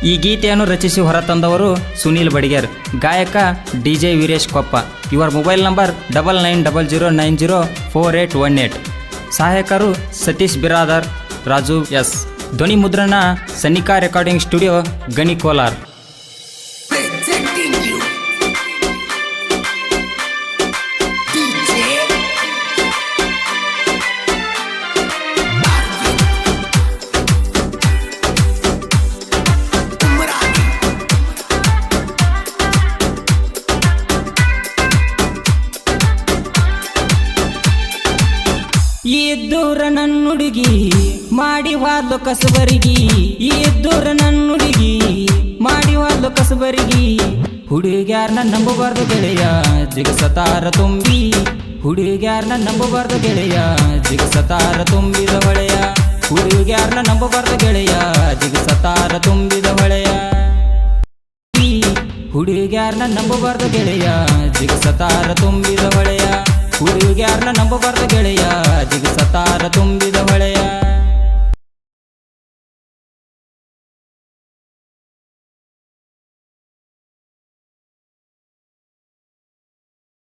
ಈ ಗೀತೆಯನ್ನು ರಚಿಸಿ ಹೊರತಂದವರು ಸುನೀಲ್ ಬಡಿಗೇರ್, ಗಾಯಕ DJ ವೀರೇಶ್ ಕೊಪ್ಪ. ಇವರ ಮೊಬೈಲ್ ನಂಬರ್ 9900904818. ಸಹಾಯಕರು ಸತೀಶ್ ಬಿರಾದರ್, ರಾಜು ಎಸ್. ಧ್ವನಿ ಮುದ್ರಣ ಸನಿಕಾ ರೆಕಾರ್ಡಿಂಗ್ ಸ್ಟುಡಿಯೋ, ಗಣಿ, ಕೋಲಾರ್. ಇದ್ದೂರ ನನ್ನುಡುಗಿ ಮಾಡಿವಾದ್ಲು ಕಸಬರಿಗಿ, ಇದ್ದೂರ ನನ್ನುಡುಗಿ ಮಾಡಿವಾದ್ಲು ಕಸಬರಿಗಿ. ಹುಡುಗ್ಯಾರನ್ನ ನಂಬಬಾರ್ದು ಗೆಳೆಯ ಜಿಗಸತಾರ ತುಂಬಿ, ಹುಡುಗ್ಯಾರನ್ನ ನಂಬಬಾರ್ದು ಗೆಳೆಯ ಜಿಗಸತಾರ ತುಂಬಿದ ಹೊಳೆಯ, ಹುಡುಗ್ಯಾರನ್ನ ನಂಬಬಾರ್ದು ಗೆಳೆಯ ಜಿಗಸತಾರ ತುಂಬಿದ ಹೊಳೆಯ. ಹುಡುಗ್ಯಾರನ್ನ ನಂಬಬಾರ್ದು ಗೆಳೆಯ ಜಿಗಸತಾರ ತುಂಬಿದ ಹೊಳೆಯ, ಹುಡುಗ್ಯಾರನ್ನ ನಂಬಬಾರ್ದು ಗೆಳೆಯ ಜಿಗಸತಾರ ತುಂಬಿ